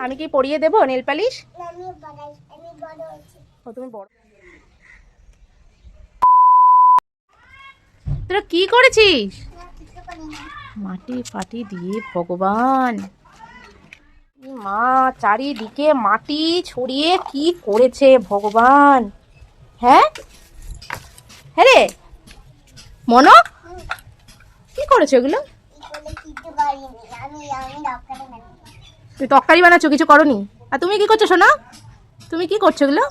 আমি কি পরিয়ে দেবো নেল পালিশ? তুমি বড়। তোরা কি করেছিস? মাটি ফাটি দিয়ে ভগবান, মা চারিদিকে মাটি ছড়িয়ে কি করেছে ভগবান। হ্যাঁ হ্যাঁ রে মনো, কি করেছো এগুলো? তুই তরকারি বানাচ্ছো, কিছু করনি? আর তুমি কি করছো সোনা? তুমি কি করছো এগুলো?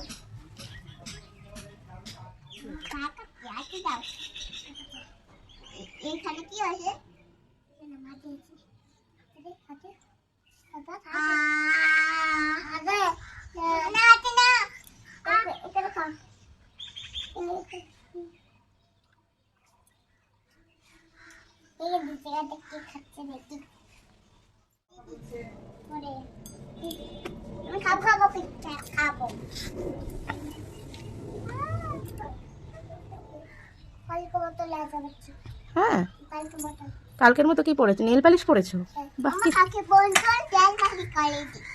খাবো। হ্যাঁ, কালকের মতো কি পড়েছো? নেল পালিশ পড়েছো? বাহ, কি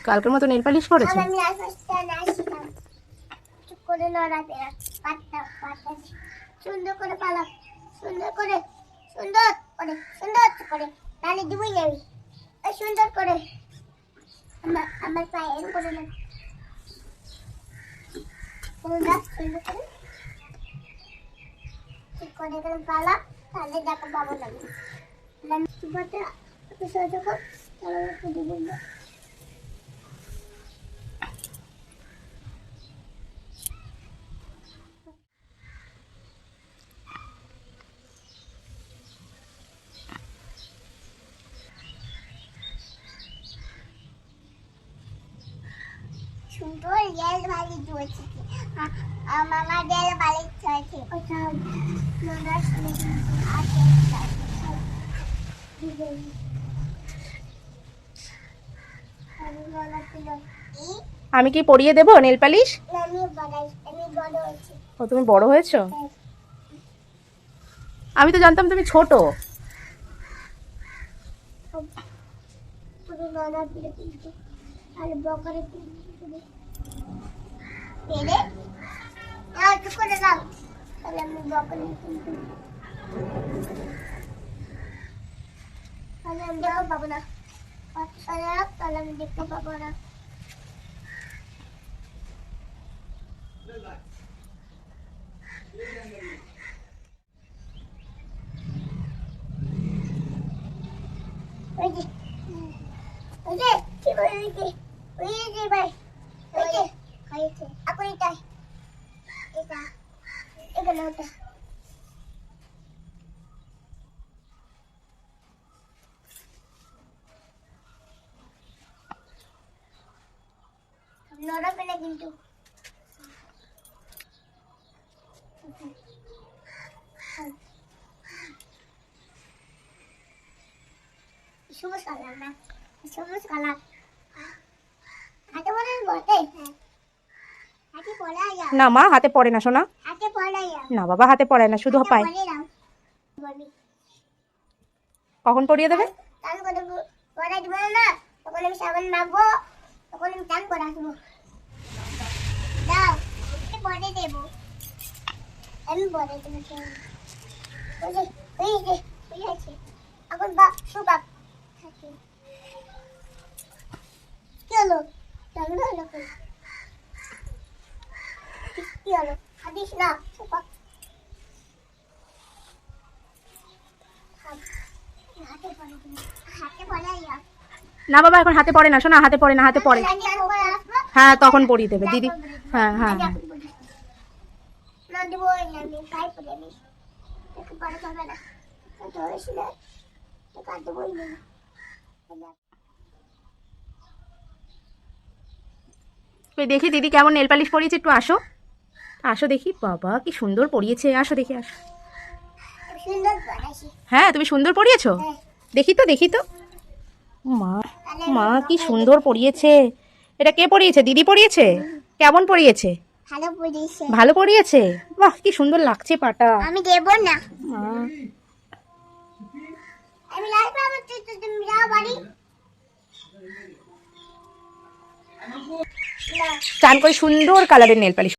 কালকের মতো নেল পালিশ পড়েছো? সুন্দর করে পালা, সুন্দর করে, সুন্দর করে, সুন্দর করে তাহলে দিবই যাবি। সুন্দর করে আমার পায়ে এর করে না, সুন্দর সুন্দর করে ঠিক করে করে পালা, তাহলে দেখো বাবা লাগবে না। সুপারটা একটু সহ্য কর, তাহলে একটু দিবি না। সুন্দর রেল ভালি চলছে, মামা রেল ভালি চলছে। আমি কি পরিয়ে দেবো নেল পালিশ? আমি বড় হয়েছি। ও, তুমি বড় হয়েছো? আমি তো জানতাম তুমি ছোট। আর বকরে পেরে আর একটু করে দাও, তাহলে আমি বকরে তাহলে আমি দেখতে পাবো না, তাহলে আমি দেখতে পাবো না। ওই যে ওই যে কি করে ওই যে ভাই ওই যে খাইছে এখন এটা এটা এগুলো ওটা নড়াবে না কিন্তু। সবুজ কালার না, সবুজ কালার হাতে পড়ে বলতে হাতে পড়ে না মা, হাতে পড়ে না সোনা। হাতে পড়ে না বাবা, হাতে পড়ে না, শুধু পায়। কখন পরিয়ে দেবে? চান করে পড়াই দিব না, তখন আমি সাবান মাখবো, তখন আমি চান করে আসবো। দাও পরে দেবো, আমি পরে দেবো। ওই যে ওই যে ওই আছে এখন বাপ সুবাপ থাকে। কি হলো? চালু হলো কি হলো? হাদিস না সুবাপ হাতে পড়ে দিবি, হাতে পড়ে আইয়া। না বাবা, এখন হাতে পড়ে না সোনা, হাতে পড়ে না, হাতে পড়ে। হ্যাঁ, তখন পরিয়ে দেবে দিদি। হ্যাঁ হ্যাঁ হ্যাঁ। না দেবো না, আমি পাই পড়ে আমি একটু পরে যাবে না, তো হয়েছিল তো কাট দেবোই না। দেখি দিদি কেমন নেল পালিশ পরিয়েছে, একটু আসো আসো দেখি। বাবা কি সুন্দর পরিয়েছে, আসো দেখি আসো। সুন্দর পড়াইছি। হ্যাঁ, তুমি সুন্দর পরিয়েছো। দেখি তো দেখি তো। মা, মা কি সুন্দর পরিয়েছে। এটা কে পরিয়েছে? দিদি পরিয়েছে? কেমন পরিয়েছে? ভালো পড়িয়েছে। ভালো পরিয়েছে? বাহ, কি সুন্দর লাগছে পাটা। আমি দেব না, মা, আমি লাইফ আমার তুমি যাও। করি না চান করে সুন্দর কালারের নেল পালিশ